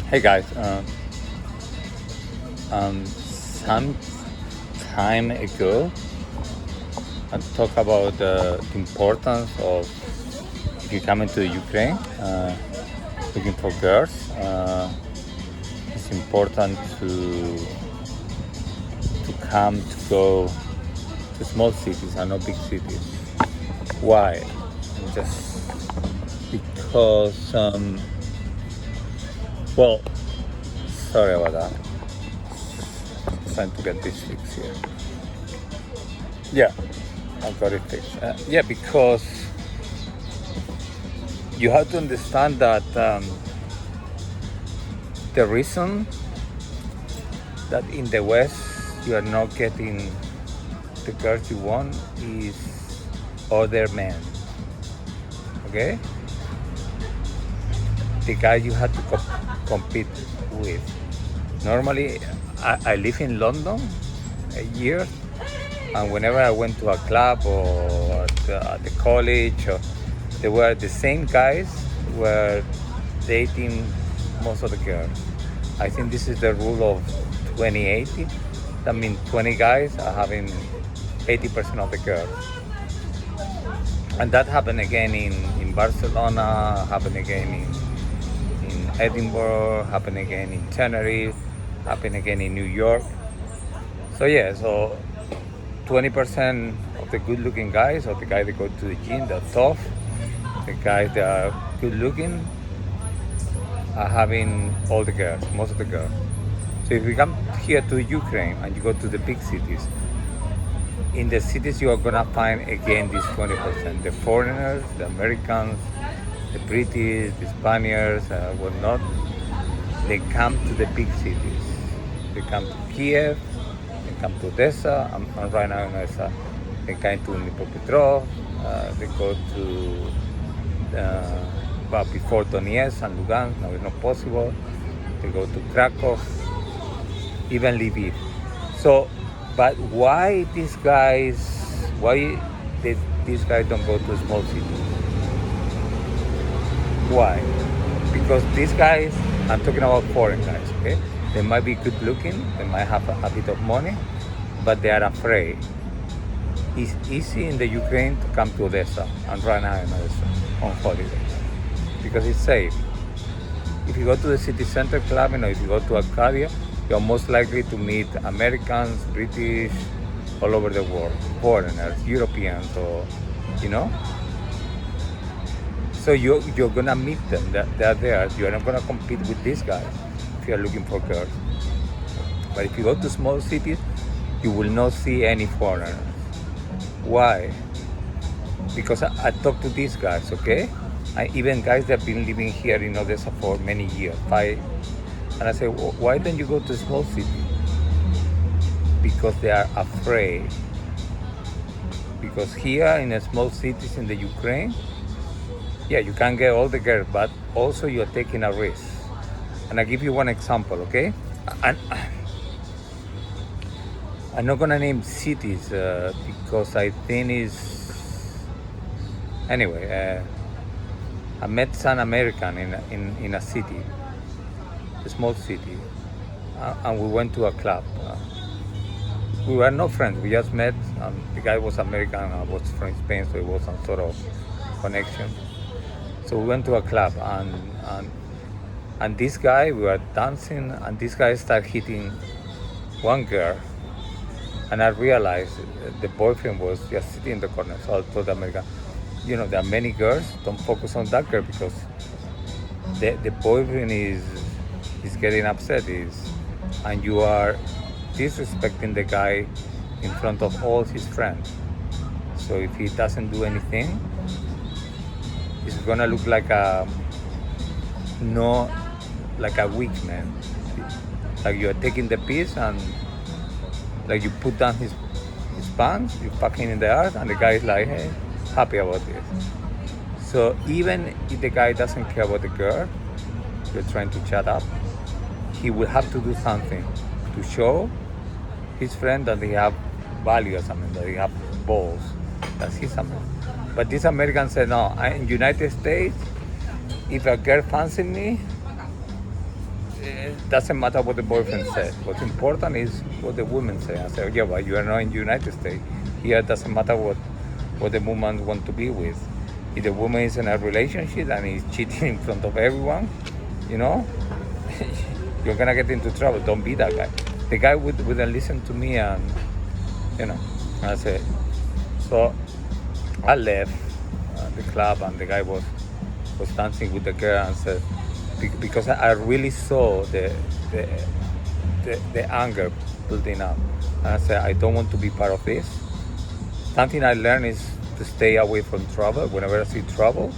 Hey guys, some time ago, I talked about the importance of if you come into Ukraine looking for girls. It's important to come to go to small cities and not big cities. Why? Just because. Well, sorry about that. Trying to get this fixed here. Yeah, I got it fixed. Yeah, because you have to understand that the reason that in the West you are not getting the girls you want is other men. Okay? The guy you have to compete with. Normally, I live in London a year, and whenever I went to a club or at the college, they were the same guys were dating most of the girls. I think this is the rule of 2080. That means 20 guys are having 80% of the girls. And that happened again in Barcelona, happened again in Edinburgh, happened again in Tenerife, happened again in New York. So yeah, so 20% of the good-looking guys, or the guys that go to the gym, they're tough, the guys that are good-looking are having all the girls, most of the girls. So if you come here to Ukraine and you go to the big cities, in the cities you are gonna find again this 20%, the foreigners, the Americans, the British, the Spaniards, whatnot, they come to the big cities. They come to Kiev, they come to Odessa, I'm right now in Odessa. They come to Dnipropetrovsk, they go to, before Donetsk and Lugansk, now it's not possible. They go to Krakow, even Lviv. So, but why these guys don't go to small cities? Why? Because these guys, I'm talking about foreign guys, okay? They might be good looking, they might have a bit of money, but they are afraid. It's easy in the Ukraine to come to Odessa and right now in Odessa on holiday because it's safe. If you go to the city center club, if you go to Arcadia, you're most likely to meet Americans, British, all over the world, foreigners, Europeans, or, So you're gonna meet them. They're there. You're not gonna compete with these guys if you're looking for girls. But if you go to small cities, you will not see any foreigners. Why? Because I talk to these guys, okay? Even guys that have been living here in Odessa for many years. And I say, why don't you go to small cities? Because they are afraid. Because here in the small cities in the Ukraine, yeah, you can get all the girls, but also you're taking a risk. And I'll give you one example, okay? I'm not gonna name cities because I think anyway, I met some American in a city, a small city, and we went to a club. We were not friends, we just met. The guy was American, I was from Spain, so it was some sort of connection. So we went to a club, and this guy, we were dancing, and this guy started hitting one girl, and I realized the boyfriend was just sitting in the corner. So I told the American, there are many girls, don't focus on that girl because the boyfriend is getting upset, and you are disrespecting the guy in front of all his friends. So if he doesn't do anything, it's gonna look like a weak man. Like you are taking the piece and like you put down his pants, you fuck him in the ass, and the guy is like, hey, happy about this. So even if the guy doesn't care about the girl, you're trying to chat up, he will have to do something to show his friend that they have value or something, that they have balls. That's his something. But this American said, no, in United States, if a girl fancies me, it doesn't matter what the boyfriend said. What's important is what the woman say. I say, yeah, but you are not in the United States. Here it doesn't matter what the woman want to be with. If the woman is in a relationship and is cheating in front of everyone, you know, you're gonna get into trouble. Don't be that guy. The guy wouldn't listen to me, and you know, I said. So I left the club, and the guy was dancing with the girl, and said, because I really saw the anger building up, and I said, I don't want to be part of this. Something I learned is to stay away from trouble. Whenever I see trouble,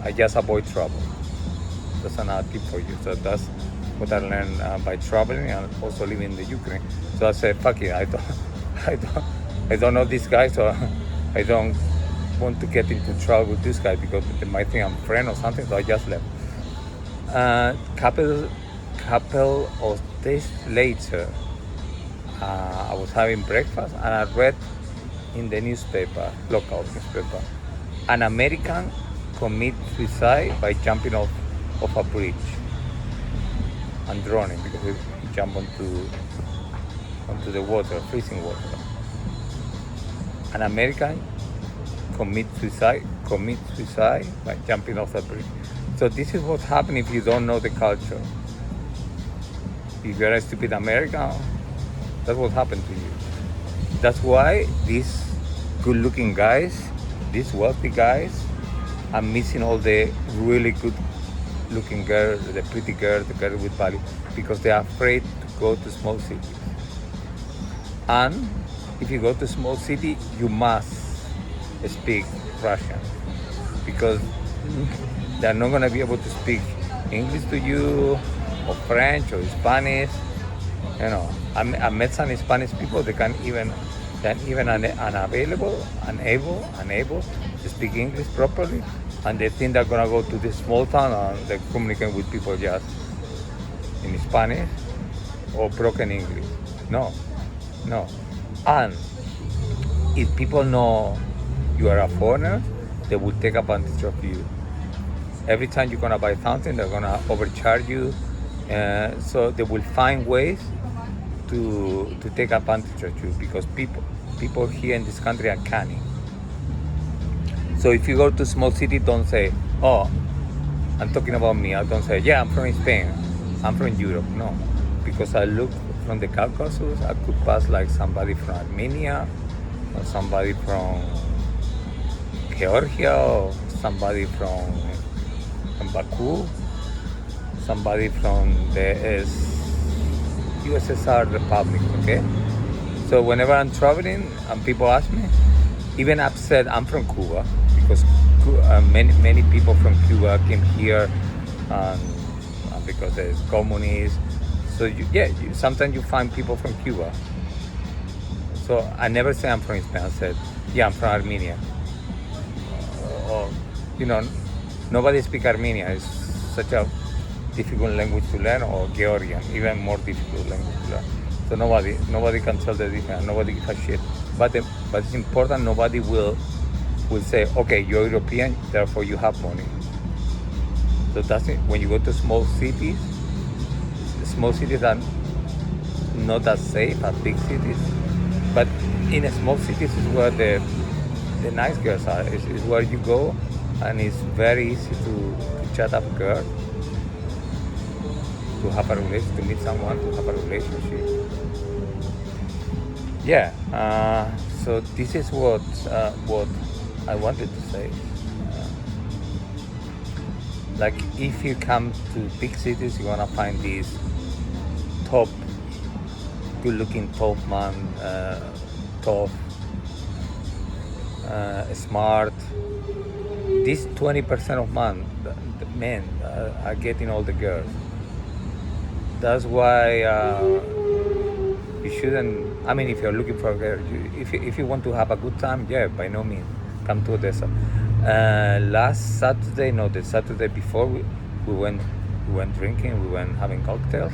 I just avoid trouble. That's another tip for you. So that's what I learned by traveling and also living in the Ukraine. So I said, fuck it, I don't know this guy, so I don't want to get into trouble with this guy because they might think I'm a friend or something. So I just left. Couple of days later, I was having breakfast and I read in the newspaper, local newspaper, an American commit suicide by jumping off a bridge and drowning because he jumped onto the water, freezing water. An American commit suicide by jumping off the bridge. So this is what's happening if you don't know the culture. If you're a stupid American, that's what happened to you. That's why these good-looking guys, these wealthy guys, are missing all the really good-looking girls, the pretty girls, the girls with value, because they are afraid to go to small cities. And if you go to small city, you must speak Russian, because they're not gonna be able to speak English to you, or French, or Spanish. You know, I met some Spanish people. They can even unable to speak English properly, and they think they're gonna go to this small town and they communicate with people just in Spanish or broken English. No. And if people know you are a foreigner, they will take advantage of you. Every time you're gonna buy something, they're gonna overcharge you. So they will find ways to take advantage of you, because people here in this country are cunning. So if you go to small city, don't say, oh, I'm talking about me. I don't say, yeah, I'm from Spain, I'm from Europe. No, because I look from the Caucasus, I could pass like somebody from Armenia, or somebody from Georgia, or somebody from Baku, somebody from the USSR Republic, okay? So whenever I'm traveling and people ask me, even I've said I'm from Cuba, because many people from Cuba came here because there's communists. So sometimes you find people from Cuba. So I never say I'm from Spain. I said, yeah, I'm from Armenia. Or, nobody speaks Armenian. It's such a difficult language to learn, or Georgian, even more difficult language to learn. So nobody can tell the difference. Nobody gives a shit. But it's important. Nobody will say, okay, you're European, therefore you have money. So that's it. When you go to small cities are not as safe as big cities. But in small cities is where the nice girls are. Is where you go, and it's very easy to chat up girls, to have a relationship, to meet someone, to have a relationship. Yeah. So this is what I wanted to say. Like, if you come to big cities, you're gonna find these top, good-looking top man, tough, smart. This 20% of the men are getting all the girls. That's why you shouldn't. I mean, if you're looking for a girl, if you want to have a good time, yeah, by no means, come to Odessa. The Saturday before, we went drinking, we went having cocktails,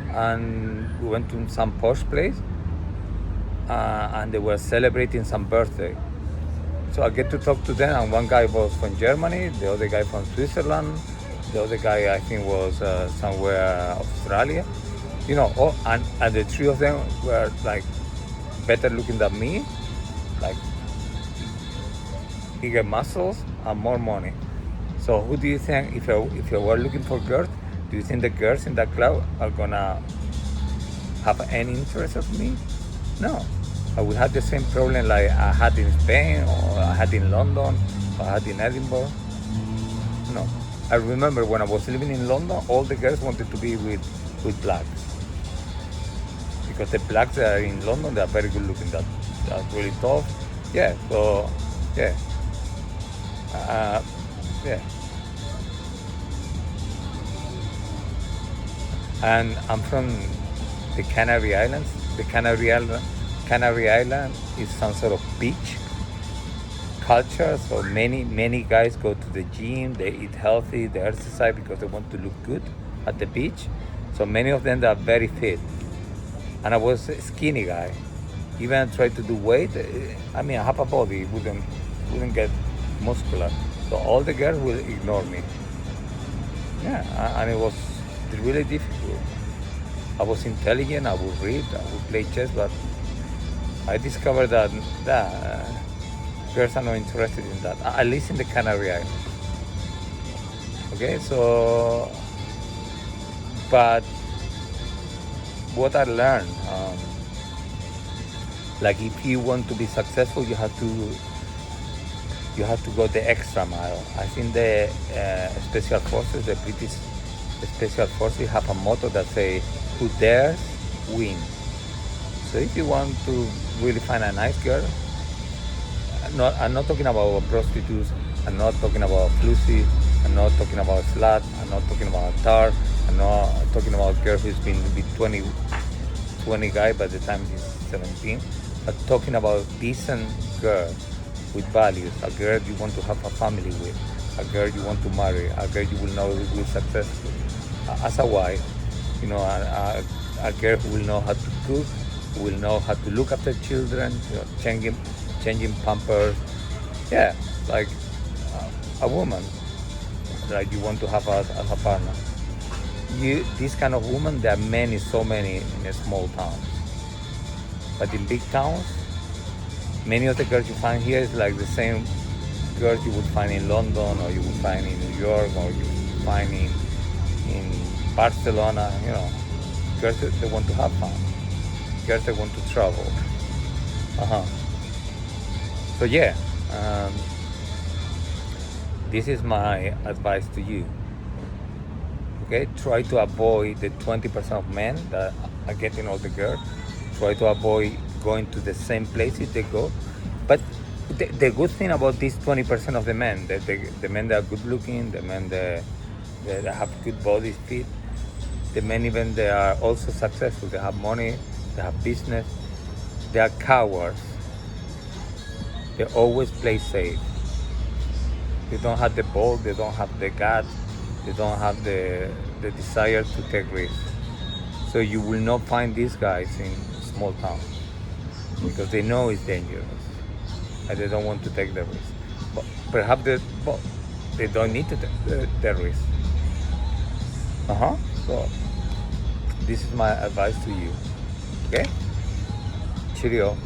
and we went to some posh place, and they were celebrating some birthday. So I get to talk to them, and one guy was from Germany, the other guy from Switzerland, The other guy I think was somewhere Australia. You know, and the three of them were like better looking than me, like bigger muscles and more money. So who do you think, if you were looking for girls, do you think the girls in that club are gonna have any interest of me? No. I would have the same problem like I had in Spain, or I had in London, or I had in Edinburgh. No. I remember when I was living in London, all the girls wanted to be with blacks. Because the blacks that are in London, they are very good looking. That's really tough. Yeah, so, yeah. Yeah. And I'm from the Canary Islands. The Canary Island is some sort of beach culture. So many guys go to the gym, they eat healthy, they exercise because they want to look good at the beach. So many of them are very fit. And I was a skinny guy. Even tried to do weight. I mean, I have a body, wouldn't get muscular. So all the girls will ignore me. Yeah, and it was really difficult. I was intelligent, I would read, I would play chess, but I discovered that girls are not interested in that, at least in the Canary Islands. Okay, so, but what I learned, like if you want to be successful, you have to go the extra mile. I think the special forces, the British special forces, have a motto that says, "Who dares win." So if you want to really find a nice girl, I'm not talking about prostitutes, I'm not talking about flusy, I'm not talking about slut, I'm not talking about tar, I'm not talking about a girl who's been with 20 guys by the time he's 17. I'm talking about decent girl with values, a girl you want to have a family with, a girl you want to marry, a girl you will know will be successful as a wife, you know, a girl who will know how to cook, who will know how to look after children, you know, changing pampers. Yeah, like a woman that you want to have as a partner. This kind of woman, there are so many in a small towns. But in big towns, many of the girls you find here is like the same girls you would find in London, or you would find in New York, or you would find in Barcelona, you know. Girls that they want to have fun. Girls that want to travel. So yeah, this is my advice to you. Okay, try to avoid the 20% of men that are getting all the girls. Try to avoid going to the same places they go. But the good thing about these 20% of the men, the men that are good looking, the men that have good bodies, fit, the men even they are also successful. They have money, they have business. They are cowards. They always play safe. They don't have the ball, they don't have the guts, they don't have the desire to take risks. So you will not find these guys in small towns because they know it's dangerous and they don't want to take the risk. But perhaps they don't need to take the risk. So this is my advice to you. Okay? Cheerio.